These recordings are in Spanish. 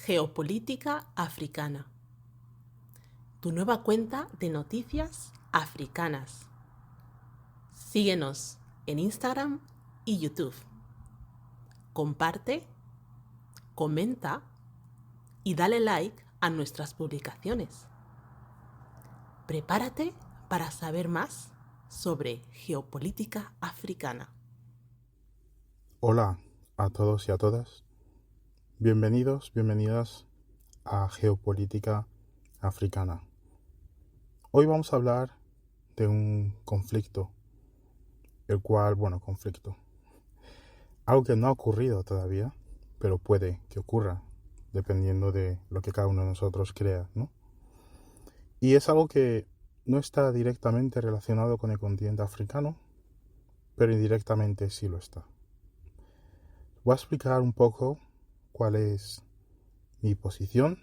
Geopolítica africana. Tu nueva cuenta de noticias africanas. Síguenos en Instagram y YouTube. Comparte, comenta y dale like a nuestras publicaciones. Prepárate para saber más sobre geopolítica africana. Hola a todos y a todas. Bienvenidos, bienvenidas a Geopolítica Africana. Hoy vamos a hablar de un conflicto, algo que no ha ocurrido todavía, pero puede que ocurra, dependiendo de lo que cada uno de nosotros crea, ¿no? Y es algo que no está directamente relacionado con el continente africano, pero indirectamente sí lo está. Voy a explicar un poco cuál es mi posición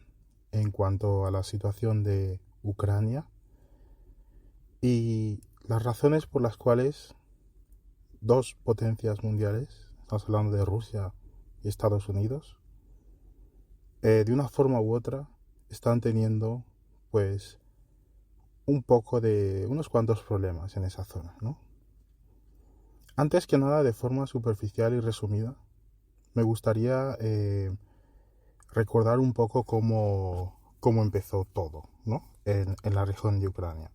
en cuanto a la situación de Ucrania y las razones por las cuales dos potencias mundiales, estamos hablando de Rusia y Estados Unidos, de una forma u otra están teniendo pues unos cuantos problemas en esa zona, ¿no? Antes que nada, de forma superficial y resumida, me gustaría recordar un poco cómo empezó todo, ¿no? en la región de Ucrania.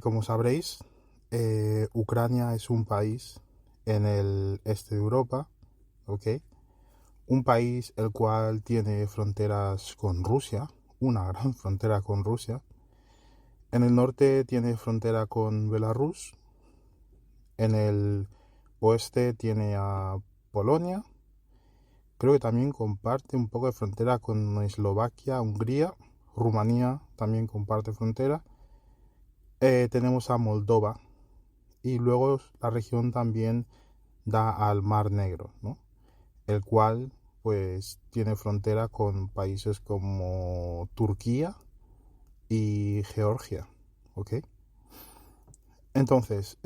Como sabréis, Ucrania es un país en el este de Europa, ¿ok? Un país el cual tiene fronteras con Rusia, una gran frontera con Rusia. En el norte tiene frontera con Belarus, en el oeste tiene a Polonia. Creo que también comparte un poco de frontera con Eslovaquia, Hungría, Rumanía también comparte frontera. Tenemos a Moldova y luego la región también da al Mar Negro, ¿no? El cual pues tiene frontera con países como Turquía y Georgia, ¿ok? Entonces,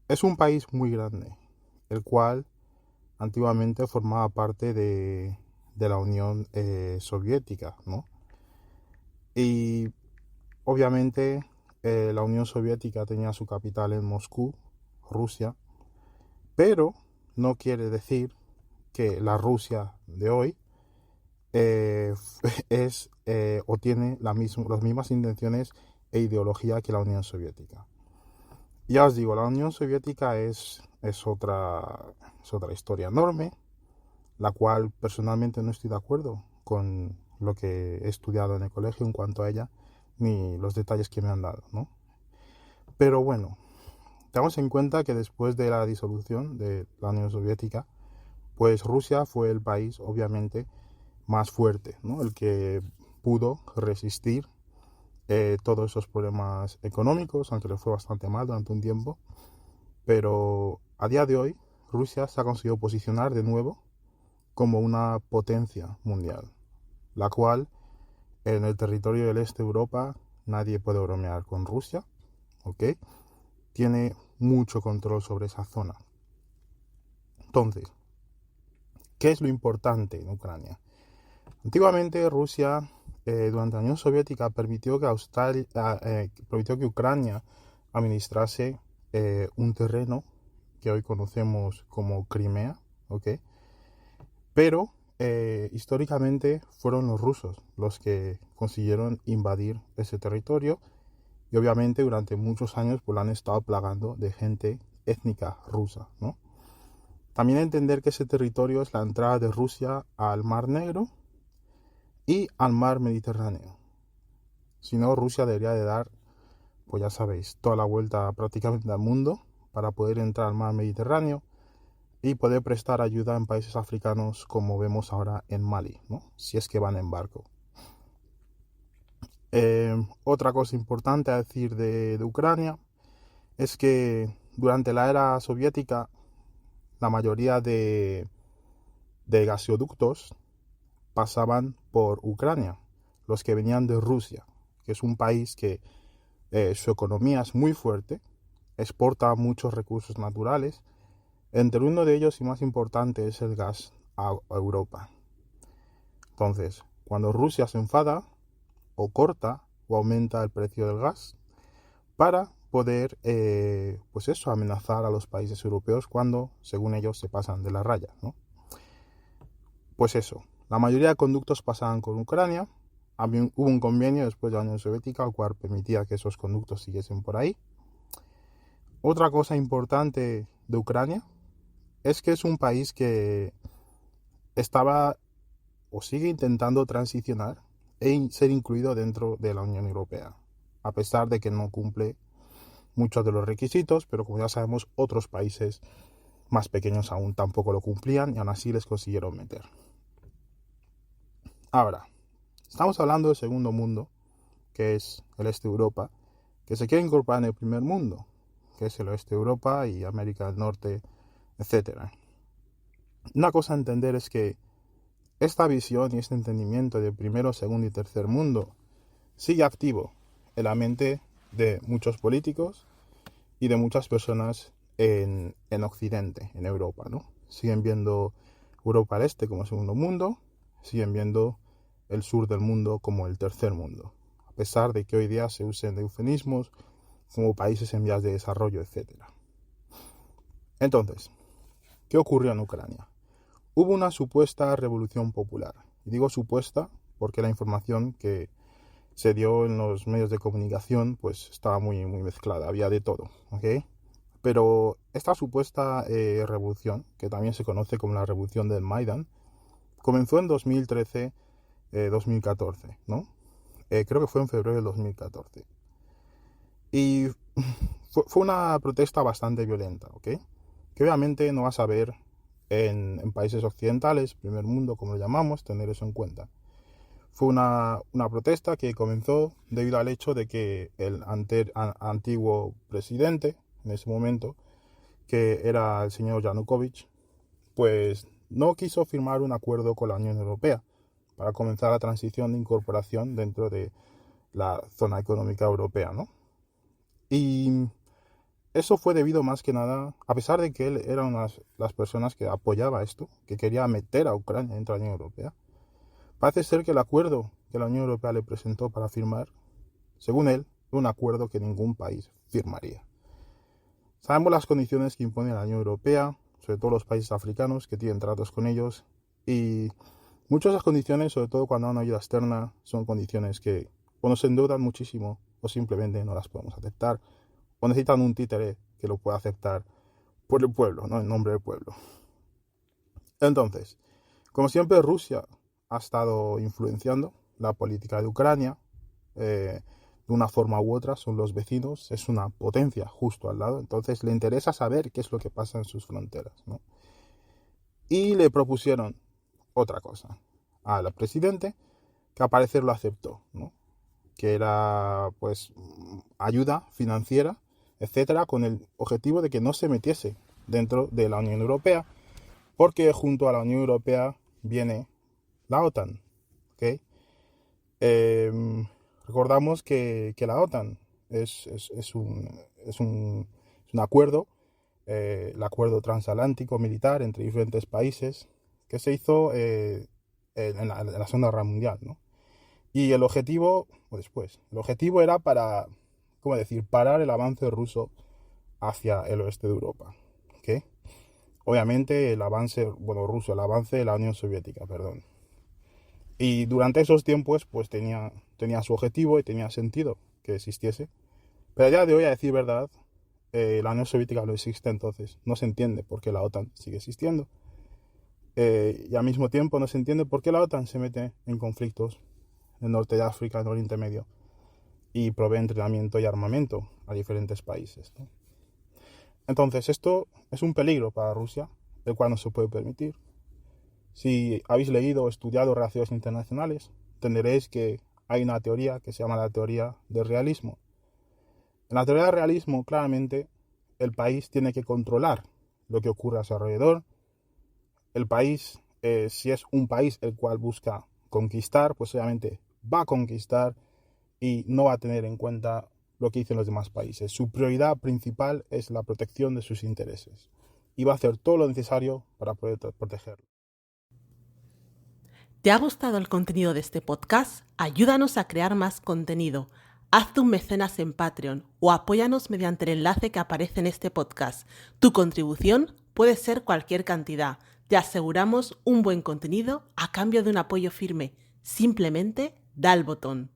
es un país muy grande, el cual antiguamente formaba parte de la Unión Soviética, ¿no? Y obviamente la Unión Soviética tenía su capital en Moscú, Rusia, pero no quiere decir que la Rusia de hoy es o tiene las mismas intenciones e ideología que la Unión Soviética. Ya os digo, la Unión Soviética es otra historia enorme, la cual personalmente no estoy de acuerdo con lo que he estudiado en el colegio en cuanto a ella, ni los detalles que me han dado, ¿no? Pero bueno, tengamos en cuenta que después de la disolución de la Unión Soviética, pues Rusia fue el país, obviamente, más fuerte, ¿no? El que pudo resistir todos esos problemas económicos, aunque le fue bastante mal durante un tiempo. Pero a día de hoy, Rusia se ha conseguido posicionar de nuevo como una potencia mundial, la cual en el territorio del este de Europa nadie puede bromear con Rusia, ¿ok? Tiene mucho control sobre esa zona. Entonces, ¿qué es lo importante en Ucrania? Antiguamente Rusia, durante la Unión Soviética, permitió que Ucrania administrase un terreno que hoy conocemos como Crimea, ¿ok? Pero históricamente fueron los rusos los que consiguieron invadir ese territorio y obviamente durante muchos años pues, lo han estado plagando de gente étnica rusa, ¿no? También entender que ese territorio es la entrada de Rusia al Mar Negro y al Mar Mediterráneo. Si no, Rusia debería de dar, pues ya sabéis, toda la vuelta prácticamente al mundo para poder entrar al Mar Mediterráneo y poder prestar ayuda en países africanos como vemos ahora en Mali, ¿no? Si es que van en barco. Otra cosa importante a decir de Ucrania es que durante la era soviética la mayoría de gasoductos pasaban por Ucrania, los que venían de Rusia, que es un país que su economía es muy fuerte, exporta muchos recursos naturales. Entre uno de ellos y más importante es el gas a Europa. Entonces, cuando Rusia se enfada, o corta o aumenta el precio del gas para poder, pues eso, amenazar a los países europeos cuando, según ellos, se pasan de la raya, ¿no? Pues eso, la mayoría de conductos pasaban con Ucrania. Hubo un convenio después de la Unión Soviética, el cual permitía que esos conductos siguiesen por ahí. Otra cosa importante de Ucrania es que es un país que estaba o sigue intentando transicionar e ser incluido dentro de la Unión Europea, a pesar de que no cumple muchos de los requisitos, pero como ya sabemos, otros países más pequeños aún tampoco lo cumplían y aún así les consiguieron meter. Ahora, estamos hablando del segundo mundo, que es el este de Europa, que se quiere incorporar en el primer mundo, que es el oeste de Europa y América del Norte, etc. Una cosa a entender es que esta visión y este entendimiento de primero, segundo y tercer mundo sigue activo en la mente de muchos políticos y de muchas personas en Occidente, en Europa, ¿no? Siguen viendo Europa al este como segundo mundo, siguen viendo el sur del mundo como el tercer mundo, a pesar de que hoy día se usen eufemismos como países en vías de desarrollo, etc. Entonces, ¿qué ocurrió en Ucrania? Hubo una supuesta revolución popular. Y digo supuesta porque la información que se dio en los medios de comunicación pues estaba muy mezclada, había de todo, ¿ok? Pero esta supuesta revolución, que también se conoce como la revolución del Maidán, comenzó en 2013-2014, ¿no? Creo que fue en febrero del 2014. Y fue una protesta bastante violenta, ¿ok? Que obviamente no vas a ver en países occidentales, primer mundo como lo llamamos, tener eso en cuenta. Fue una protesta que comenzó debido al hecho de que el antiguo presidente, en ese momento, que era el señor Yanukovych, pues no quiso firmar un acuerdo con la Unión Europea para comenzar la transición de incorporación dentro de la zona económica europea, ¿no? Y eso fue debido más que nada, a pesar de que él era una de las personas que apoyaba esto, que quería meter a Ucrania dentro de la Unión Europea, parece ser que el acuerdo que la Unión Europea le presentó para firmar, según él, fue un acuerdo que ningún país firmaría. Sabemos las condiciones que impone la Unión Europea, sobre todo los países africanos que tienen tratos con ellos, y muchas de esas condiciones, sobre todo cuando hay una ayuda externa, son condiciones que o nos endeudan muchísimo o simplemente no las podemos aceptar, o necesitan un títere que lo pueda aceptar por el pueblo, no en nombre del pueblo. Entonces, como siempre, Rusia ha estado influenciando la política de Ucrania de una forma u otra, son los vecinos, es una potencia justo al lado, entonces le interesa saber qué es lo que pasa en sus fronteras, ¿no? Y le propusieron otra cosa al presidente, que al parecer lo aceptó, ¿no? Que era pues ayuda financiera, etcétera, con el objetivo de que no se metiese dentro de la Unión Europea, porque junto a la Unión Europea viene la OTAN, ¿ok? Recordamos que la OTAN es un acuerdo, el acuerdo transatlántico militar entre diferentes países que se hizo en la Segunda Guerra Mundial, ¿no? Y el objetivo, el objetivo era para, ¿cómo decir?, parar el avance ruso hacia el oeste de Europa, ¿ok? Obviamente el avance de la Unión Soviética, perdón. Y durante esos tiempos, pues tenía su objetivo y tenía sentido que existiese. Pero a día de hoy, a decir verdad, la Unión Soviética no existe, entonces no se entiende por qué la OTAN sigue existiendo. Y al mismo tiempo no se entiende por qué la OTAN se mete en conflictos en el norte de África, en Oriente Medio, y provee entrenamiento y armamento a diferentes países, ¿no? Entonces esto es un peligro para Rusia, el cual no se puede permitir. Si habéis leído o estudiado relaciones internacionales, entenderéis que hay una teoría que se llama la teoría del realismo. En la teoría del realismo, claramente, el país tiene que controlar lo que ocurre a su alrededor. El país, si es un país el cual busca conquistar, pues obviamente va a conquistar y no va a tener en cuenta lo que dicen los demás países. Su prioridad principal es la protección de sus intereses y va a hacer todo lo necesario para poder protegerlo. ¿Te ha gustado el contenido de este podcast? Ayúdanos a crear más contenido. Hazte un mecenas en Patreon o apóyanos mediante el enlace que aparece en este podcast. Tu contribución puede ser cualquier cantidad. Te aseguramos un buen contenido a cambio de un apoyo firme. Simplemente da el botón.